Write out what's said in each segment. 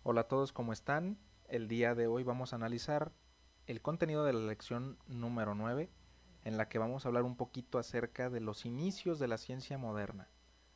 Hola a todos, ¿cómo están? El día de hoy vamos a analizar el contenido de la lección número 9, en la que vamos a hablar un poquito acerca de los inicios de la ciencia moderna,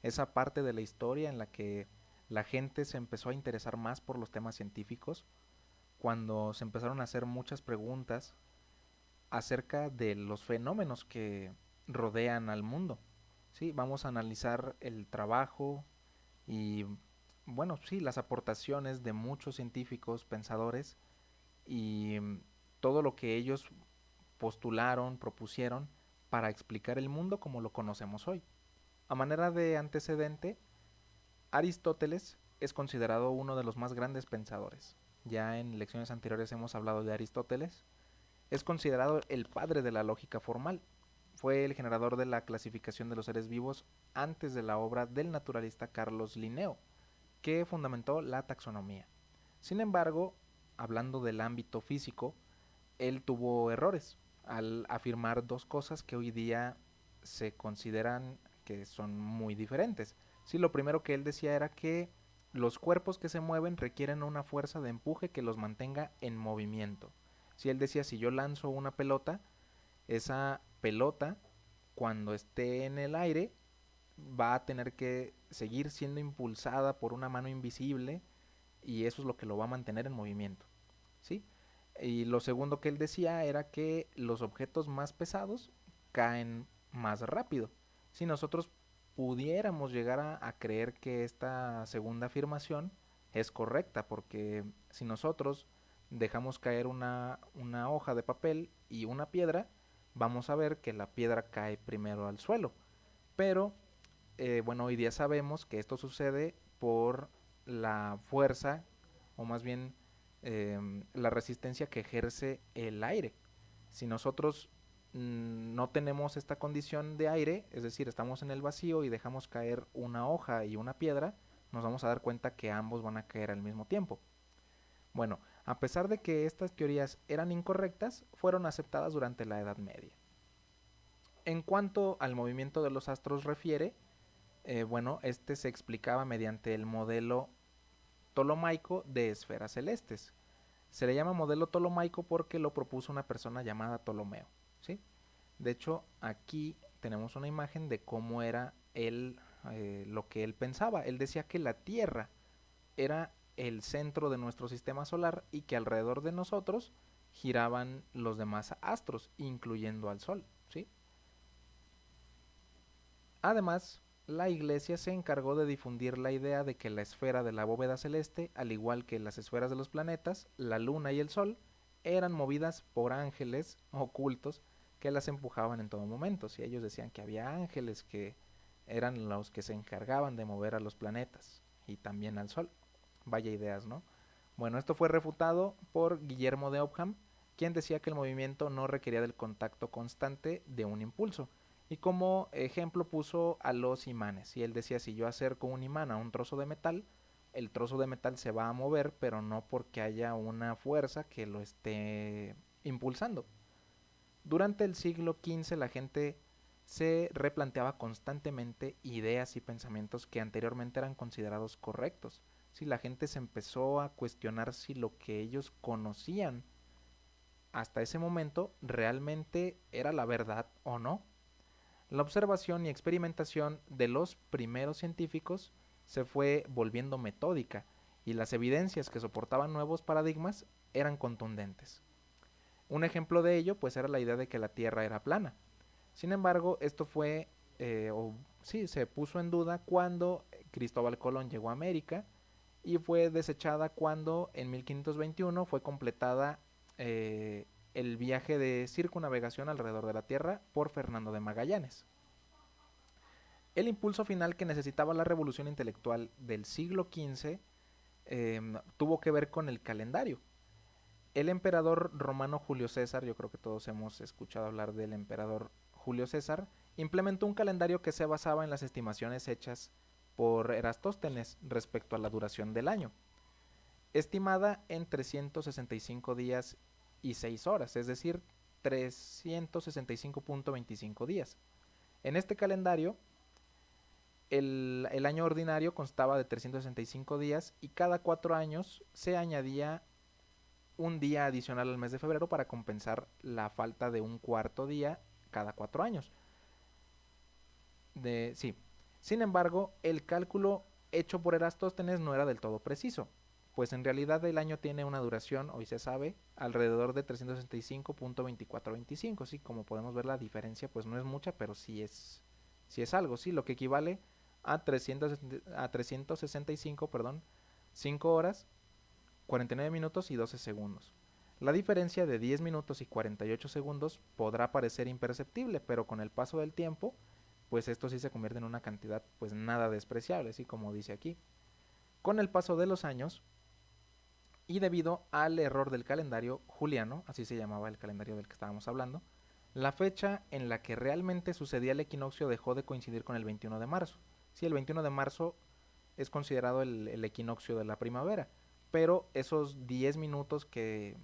esa parte de la historia en la que la gente se empezó a interesar más por los temas científicos, cuando se empezaron a hacer muchas preguntas acerca de los fenómenos que rodean al mundo. Sí, vamos a analizar el trabajo y, bueno, sí, las aportaciones de muchos científicos pensadores y todo lo que ellos postularon, propusieron para explicar el mundo como lo conocemos hoy. A manera de antecedente, Aristóteles es considerado uno de los más grandes pensadores. Ya en lecciones anteriores hemos hablado de Aristóteles. Es considerado el padre de la lógica formal. Fue el generador de la clasificación de los seres vivos antes de la obra del naturalista Carlos Linneo, que fundamentó la taxonomía. Sin embargo, hablando del ámbito físico, él tuvo errores al afirmar dos cosas que hoy día se consideran que son muy diferentes. Sí, lo primero que él decía era que los cuerpos que se mueven requieren una fuerza de empuje que los mantenga en movimiento. Si él decía, si yo lanzo una pelota, esa pelota, cuando esté en el aire, va a tener que seguir siendo impulsada por una mano invisible y eso es lo que lo va a mantener en movimiento, ¿sí? Y lo segundo que él decía era que los objetos más pesados caen más rápido. Si nosotros pudiéramos llegar a creer que esta segunda afirmación es correcta, porque si nosotros dejamos caer una hoja de papel y una piedra, vamos a ver que la piedra cae primero al suelo. Pero bueno, hoy día sabemos que esto sucede por la fuerza, o más bien la resistencia que ejerce el aire. Si nosotros no tenemos esta condición de aire, es decir, estamos en el vacío y dejamos caer una hoja y una piedra, nos vamos a dar cuenta que ambos van a caer al mismo tiempo. Bueno, a pesar de que estas teorías eran incorrectas, fueron aceptadas durante la Edad Media. En cuanto al movimiento de los astros refiere, bueno, este se explicaba mediante el modelo tolomaico de esferas celestes. Se le llama modelo tolomaico porque lo propuso una persona llamada Ptolomeo, ¿sí? De hecho, aquí tenemos una imagen de cómo era él, lo que él pensaba. Él decía que la Tierra era el centro de nuestro sistema solar y que alrededor de nosotros giraban los demás astros, incluyendo al Sol, ¿sí? Además, la Iglesia se encargó de difundir la idea de que la esfera de la bóveda celeste, al igual que las esferas de los planetas, la Luna y el Sol, eran movidas por ángeles ocultos que las empujaban en todo momento. Si ellos decían que había ángeles que eran los que se encargaban de mover a los planetas y también al Sol. Vaya ideas, ¿no? Bueno, esto fue refutado por Guillermo de Ockham, quien decía que el movimiento no requería del contacto constante de un impulso. Y como ejemplo puso a los imanes. Y él decía, si yo acerco un imán a un trozo de metal, el trozo de metal se va a mover, pero no porque haya una fuerza que lo esté impulsando. Durante el siglo XV la gente se replanteaba constantemente ideas y pensamientos que anteriormente eran considerados correctos. Si la gente se empezó a cuestionar si lo que ellos conocían hasta ese momento realmente era la verdad o no. La observación y experimentación de los primeros científicos se fue volviendo metódica y las evidencias que soportaban nuevos paradigmas eran contundentes. Un ejemplo de ello pues era la idea de que la Tierra era plana. Sin embargo, esto fue, sí, se puso en duda cuando Cristóbal Colón llegó a América y fue desechada cuando en 1521 fue completada el viaje de circunnavegación alrededor de la Tierra por Fernando de Magallanes. El impulso final que necesitaba la revolución intelectual del siglo XV tuvo que ver con el calendario. El emperador romano Julio César, yo creo que todos hemos escuchado hablar del emperador Julio César, implementó un calendario que se basaba en las estimaciones hechas por Erastóstenes respecto a la duración del año, estimada en 365 días y 6 horas, es decir, 365.25 días. En este calendario El año ordinario constaba de 365 días y cada 4 años se añadía un día adicional al mes de febrero para compensar la falta de un cuarto día cada 4 años. Sí. Sin embargo, el cálculo hecho por Erastóstenes no era del todo preciso, pues en realidad el año tiene una duración, hoy se sabe, alrededor de 365.2425, sí, como podemos ver la diferencia pues no es mucha, pero sí es algo, sí, lo que equivale a 365, perdón, 5 horas, 49 minutos y 12 segundos. La diferencia de 10 minutos y 48 segundos podrá parecer imperceptible, pero con el paso del tiempo, pues esto sí se convierte en una cantidad pues nada despreciable, así como dice aquí. Con el paso de los años y debido al error del calendario juliano, así se llamaba el calendario del que estábamos hablando, la fecha en la que realmente sucedía el equinoccio dejó de coincidir con el 21 de marzo. Sí, el 21 de marzo es considerado el equinoccio de la primavera, pero esos 10 minutos que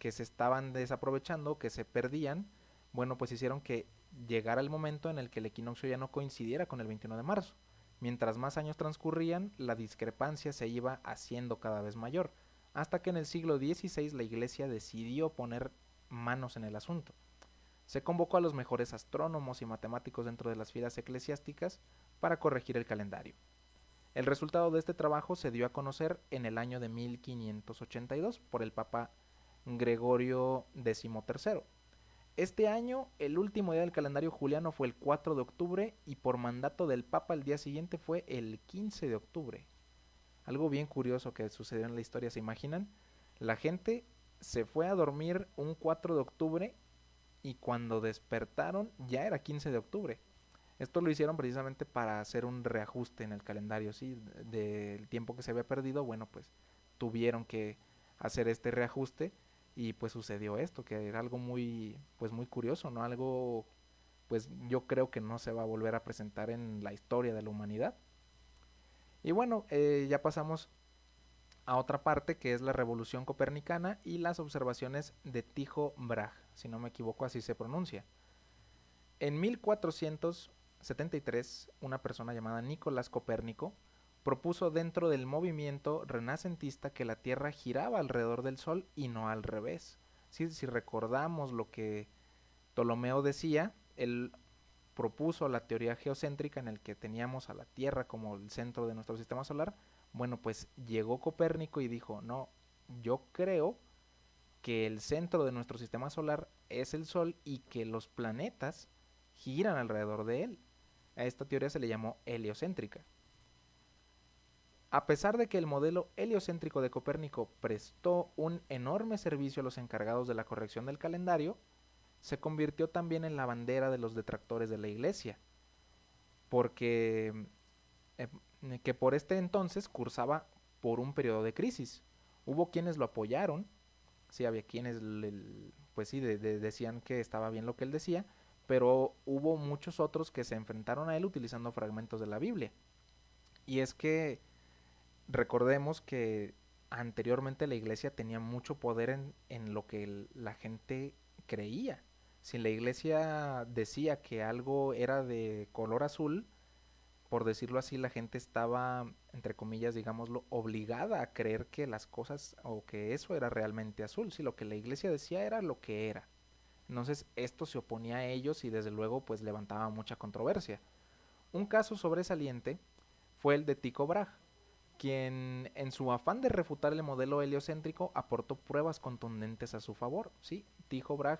se estaban desaprovechando, que se perdían, bueno, pues hicieron que llegara el momento en el que el equinoccio ya no coincidiera con el 21 de marzo. Mientras más años transcurrían, la discrepancia se iba haciendo cada vez mayor, hasta que en el siglo XVI la Iglesia decidió poner manos en el asunto. Se convocó a los mejores astrónomos y matemáticos dentro de las filas eclesiásticas para corregir el calendario. El resultado de este trabajo se dio a conocer en el año de 1582 por el Papa Gregorio XIII. Este año, el último día del calendario juliano fue el 4 de octubre y por mandato del Papa el día siguiente fue el 15 de octubre. Algo bien curioso que sucedió en la historia, ¿se imaginan? La gente se fue a dormir un 4 de octubre y cuando despertaron ya era 15 de octubre. Esto lo hicieron precisamente para hacer un reajuste en el calendario, ¿sí? Del tiempo que se había perdido, bueno, pues tuvieron que hacer este reajuste y pues sucedió esto, que era algo muy, pues muy curioso, ¿no? Algo, pues yo creo que no se va a volver a presentar en la historia de la humanidad. Y bueno, ya pasamos a otra parte que es la revolución copernicana y las observaciones de Tycho Brahe, si no me equivoco así se pronuncia. En 1473, una persona llamada Nicolás Copérnico propuso dentro del movimiento renacentista que la Tierra giraba alrededor del Sol y no al revés. Sí, si recordamos lo que Ptolomeo decía, él propuso la teoría geocéntrica en el que teníamos a la Tierra como el centro de nuestro sistema solar. Bueno, pues llegó Copérnico y dijo, no, yo creo que el centro de nuestro sistema solar es el Sol y que los planetas giran alrededor de él. A esta teoría se le llamó heliocéntrica. A pesar de que el modelo heliocéntrico de Copérnico prestó un enorme servicio a los encargados de la corrección del calendario, se convirtió también en la bandera de los detractores de la Iglesia, porque eh, que por este entonces cursaba por un periodo de crisis. Hubo quienes lo apoyaron, sí había quienes pues sí decían que estaba bien lo que él decía, pero hubo muchos otros que se enfrentaron a él utilizando fragmentos de la Biblia. Y es que recordemos que anteriormente la iglesia tenía mucho poder en lo que la gente creía. Si la iglesia decía que algo era de color azul, por decirlo así, la gente estaba, entre comillas, digámoslo, obligada a creer que las cosas o que eso era realmente azul. Si lo que la iglesia decía era lo que era. Entonces esto se oponía a ellos y desde luego pues levantaba mucha controversia. Un caso sobresaliente fue el de Tycho Brahe, quien en su afán de refutar el modelo heliocéntrico aportó pruebas contundentes a su favor. Sí, Tycho Brahe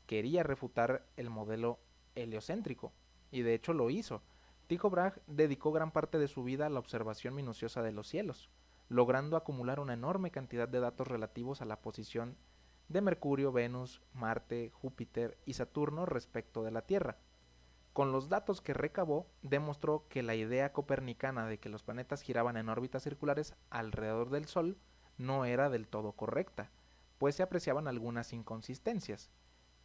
quería refutar el modelo heliocéntrico y de hecho lo hizo. Tycho Brahe dedicó gran parte de su vida a la observación minuciosa de los cielos, logrando acumular una enorme cantidad de datos relativos a la posición de Mercurio, Venus, Marte, Júpiter y Saturno respecto de la Tierra. Con los datos que recabó, demostró que la idea copernicana de que los planetas giraban en órbitas circulares alrededor del Sol no era del todo correcta, pues se apreciaban algunas inconsistencias.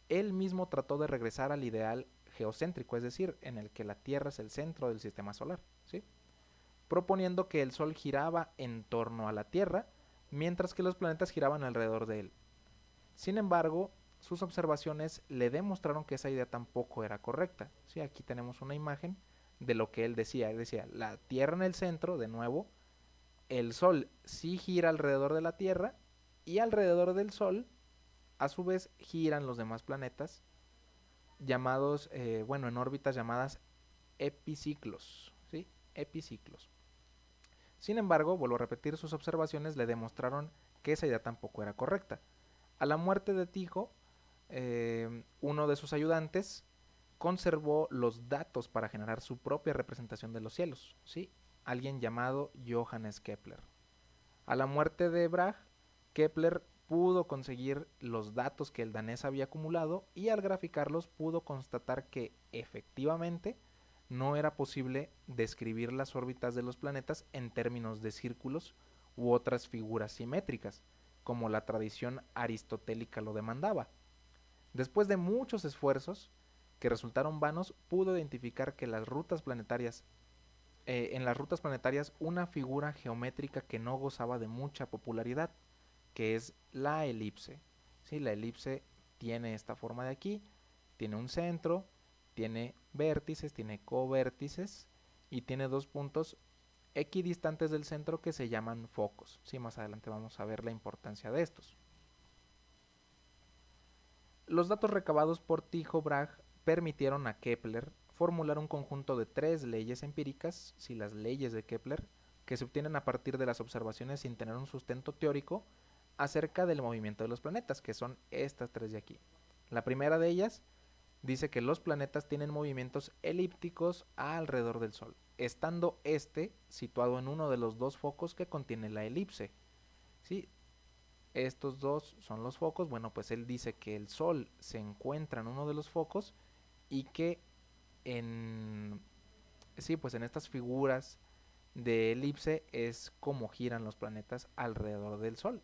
Él mismo trató de regresar al ideal geocéntrico, es decir, en el que la Tierra es el centro del sistema solar, ¿sí? Proponiendo que el Sol giraba en torno a la Tierra, mientras que los planetas giraban alrededor de él. Sin embargo, sus observaciones le demostraron que esa idea tampoco era correcta. ¿Sí? Aquí tenemos una imagen de lo que él decía. Él decía, la Tierra en el centro, de nuevo, el Sol sí gira alrededor de la Tierra y alrededor del Sol, a su vez, giran los demás planetas llamados, bueno, en órbitas llamadas epiciclos, ¿sí? Epiciclos. Sin embargo, vuelvo a repetir, sus observaciones le demostraron que esa idea tampoco era correcta. A la muerte de Tycho, uno de sus ayudantes conservó los datos para generar su propia representación de los cielos, ¿sí? Alguien llamado Johannes Kepler. A la muerte de Bragg, Kepler pudo conseguir los datos que el danés había acumulado y al graficarlos pudo constatar que efectivamente no era posible describir las órbitas de los planetas en términos de círculos u otras figuras simétricas, como la tradición aristotélica lo demandaba. Después de muchos esfuerzos que resultaron vanos, pudo identificar que las rutas planetarias en las rutas planetarias una figura geométrica que no gozaba de mucha popularidad, que es la elipse. ¿Sí? La elipse tiene esta forma de aquí, tiene un centro, tiene vértices, tiene covértices y tiene dos puntos equidistantes del centro que se llaman focos. ¿Sí? Más adelante vamos a ver la importancia de estos. Los datos recabados por Tycho Brahe permitieron a Kepler formular un conjunto de 3 leyes empíricas, si las leyes de Kepler, que se obtienen a partir de las observaciones sin tener un sustento teórico acerca del movimiento de los planetas, que son estas 3 de aquí. La primera de ellas dice que los planetas tienen movimientos elípticos alrededor del Sol, estando este situado en uno de los dos focos que contiene la elipse. ¿Sí? Estos dos son los focos. Bueno, pues él dice que el Sol se encuentra en uno de los focos y que en, sí, pues en estas figuras de elipse es como giran los planetas alrededor del Sol.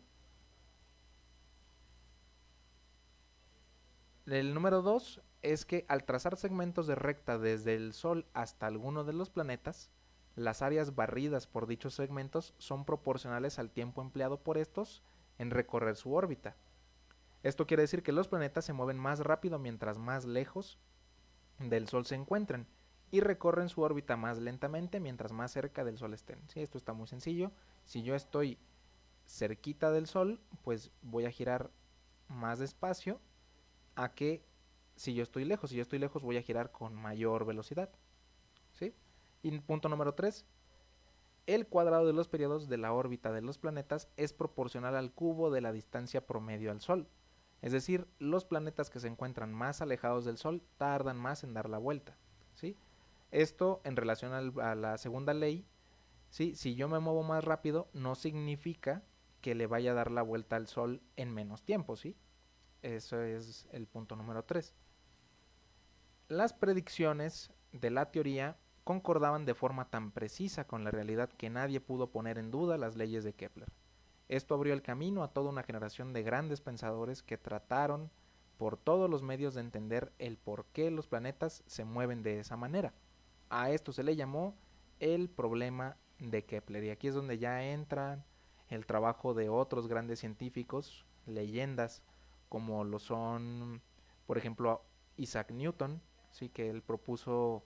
El número 2 es que al trazar segmentos de recta desde el Sol hasta alguno de los planetas, las áreas barridas por dichos segmentos son proporcionales al tiempo empleado por estos en recorrer su órbita. Esto quiere decir que los planetas se mueven más rápido mientras más lejos del Sol se encuentren y recorren su órbita más lentamente mientras más cerca del Sol estén. ¿Sí? Esto está muy sencillo. Si yo estoy cerquita del Sol, pues voy a girar más despacio a que si yo estoy lejos. Si yo estoy lejos voy a girar con mayor velocidad. ¿Sí? Y punto número 3. El cuadrado de los periodos de la órbita de los planetas es proporcional al cubo de la distancia promedio al Sol. Es decir, los planetas que se encuentran más alejados del Sol tardan más en dar la vuelta. ¿Sí? Esto en relación a la segunda ley, ¿sí? Si yo me muevo más rápido, no significa que le vaya a dar la vuelta al Sol en menos tiempo, ¿sí? Eso es el punto número 3. Las predicciones de la teoría concordaban de forma tan precisa con la realidad que nadie pudo poner en duda las leyes de Kepler. Esto abrió el camino a toda una generación de grandes pensadores que trataron por todos los medios de entender el por qué los planetas se mueven de esa manera. A esto se le llamó el problema de Kepler. Y aquí es donde ya entra el trabajo de otros grandes científicos, leyendas, como lo son, por ejemplo, Isaac Newton, sí que él propuso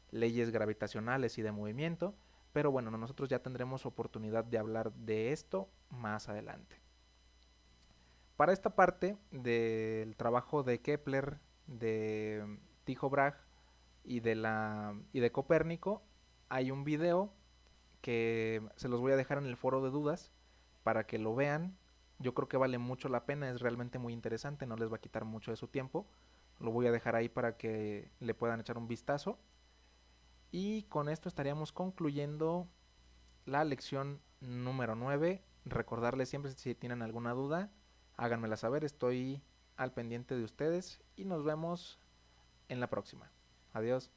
leyes gravitacionales y de movimiento, pero bueno, nosotros ya tendremos oportunidad de hablar de esto más adelante. Para esta parte del trabajo de Kepler, de Tycho Brahe y de Copérnico, hay un video que se los voy a dejar en el foro de dudas para que lo vean. Yo creo que vale mucho la pena, es realmente muy interesante, no les va a quitar mucho de su tiempo. Lo voy a dejar ahí para que le puedan echar un vistazo. Y con esto estaríamos concluyendo la lección número 9. Recordarles siempre si tienen alguna duda, háganmela saber, estoy al pendiente de ustedes y nos vemos en la próxima. Adiós.